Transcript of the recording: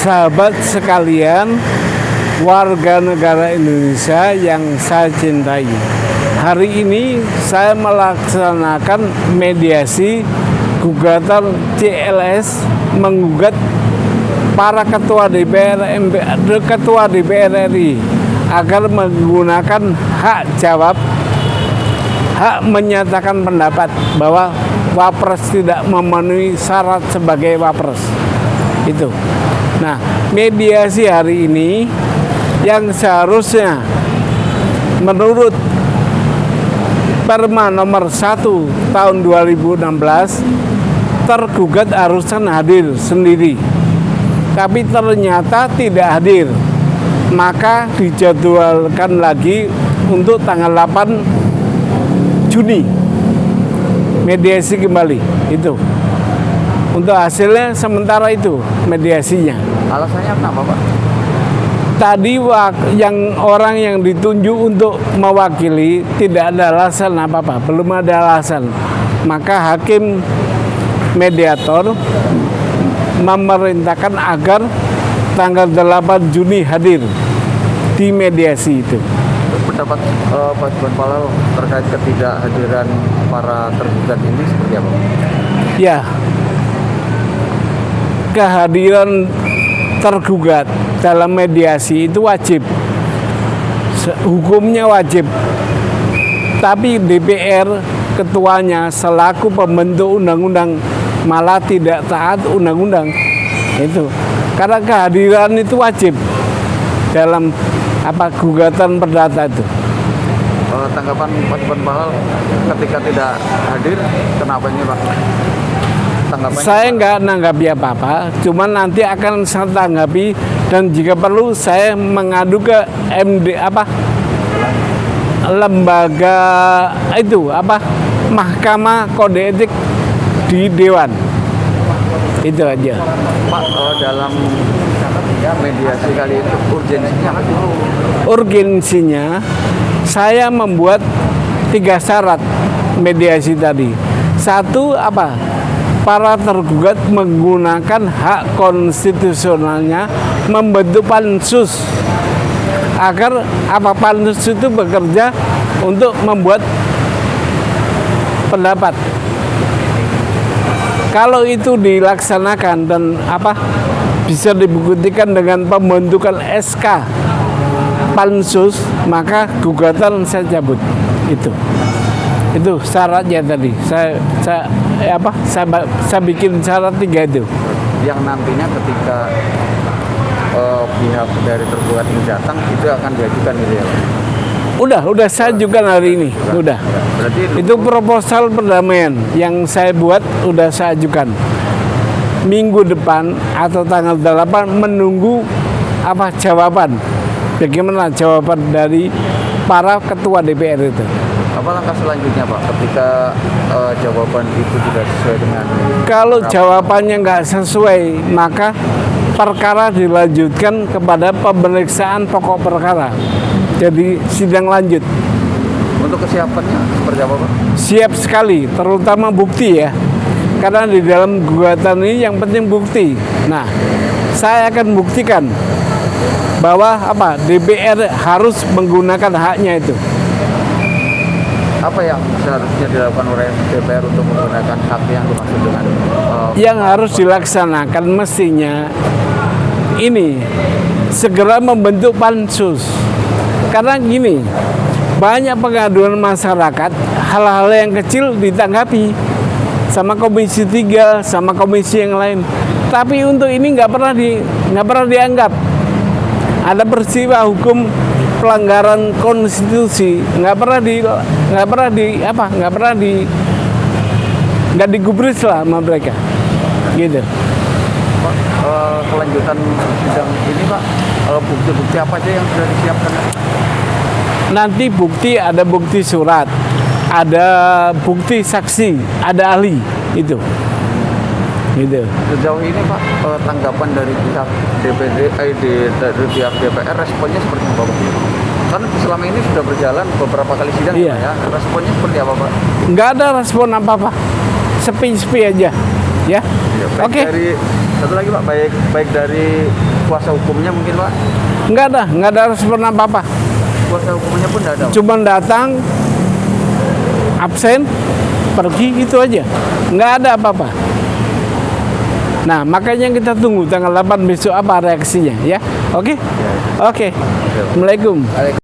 sahabat sekalian, warga negara Indonesia yang saya cintai. Hari ini saya melaksanakan mediasi gugatan CLS menggugat para ketua DPR RI agar menggunakan hak jawab, hak menyatakan pendapat bahwa Wapres tidak memenuhi syarat sebagai Wapres. Itu. Nah, mediasi hari ini yang seharusnya menurut Perma nomor 1 tahun 2016 tergugat harusnya hadir sendiri, tapi ternyata tidak hadir, maka dijadwalkan lagi untuk tanggal 8 Juni mediasi kembali. Itu untuk hasilnya sementara itu mediasinya. Alasannya apa, Pak? Tadi yang orang yang ditunjuk untuk mewakili tidak ada alasan apa-apa, belum ada alasan. Maka hakim mediator memerintahkan agar tanggal 8 Juni hadir di mediasi itu. Pendapat Pak Juan Palal terkait ketidakhadiran para tergugat ini seperti apa? Ya, kehadiran tergugat dalam mediasi itu wajib, hukumnya wajib. Tapi DPR ketuanya selaku pembentuk undang-undang malah tidak taat undang-undang itu, karena kehadiran itu wajib dalam gugatan perdata itu. Tanggapan Pak Juan Palal ketika tidak hadir, kenapa ini, Pak? Saya nggak nanggapi apa-apa, cuman nanti akan saya tanggapi, dan jika perlu saya mengadu ke lembaga itu Mahkamah Kode Etik di Dewan. Itu aja. Pak, dalam mediasi kali itu urgensinya apa? Urgensinya saya membuat 3 syarat mediasi tadi. Satu para tergugat menggunakan hak konstitusionalnya membentuk pansus agar pansus itu bekerja untuk membuat pendapat. Kalau itu dilaksanakan dan bisa dibuktikan dengan pembentukan SK pansus, maka gugatan saya cabut. Itu syaratnya tadi. Saya bikin syarat 3 itu. Yang nantinya ketika pihak dari tergugat ini datang, itu akan diajukan gitu ya? Udah saya ajukan hari ini. Udah. Berarti itu proposal perdamaian yang saya buat, udah saya ajukan. Minggu depan atau tanggal 8 menunggu jawaban. Bagaimana jawaban dari para ketua DPR itu. Apa langkah selanjutnya, Pak, ketika jawaban itu tidak sesuai dengan... Kalau jawabannya nggak sesuai, maka perkara dilanjutkan kepada pemeriksaan pokok perkara. Jadi sidang lanjut. Untuk kesiapannya seperti apa, Pak? Siap sekali, terutama bukti ya. Karena di dalam gugatan ini yang penting bukti. Nah, saya akan buktikan bahwa DPR harus menggunakan haknya itu. Apa yang seharusnya dilakukan oleh DPR untuk menggunakan hak yang dimaksud dengan yang harus dilaksanakan mestinya ini segera membentuk pansus. Karena gini, banyak pengaduan masyarakat, hal-hal yang kecil ditanggapi sama Komisi 3, sama komisi yang lain. Tapi untuk ini nggak pernah dianggap. Ada peristiwa hukum pelanggaran konstitusi nggak digubris lah sama mereka, gitu. Pak, kelanjutan sidang ini, Pak, bukti-bukti apa aja yang sudah disiapkan? Nanti ada bukti surat, ada bukti saksi, ada ahli, itu. Gitu. Sejauh ini, Pak, tanggapan dari pihak dari pihak DPR responnya seperti apa, Pak? Kan selama ini sudah berjalan beberapa kali sidang, iya. Ya. Responnya seperti apa, Pak? Nggak ada respon apa-apa, sepi aja, ya. Oke. Dari satu lagi, Pak, baik dari kuasa hukumnya mungkin Pak? Nggak ada respon apa-apa. Kuasa hukumnya pun nggak ada. Cuman datang, absen, pergi, itu aja. Nggak ada apa-apa. Nah, makanya kita tunggu tanggal 8 besok apa reaksinya, ya. Oke? Oke. Assalamualaikum.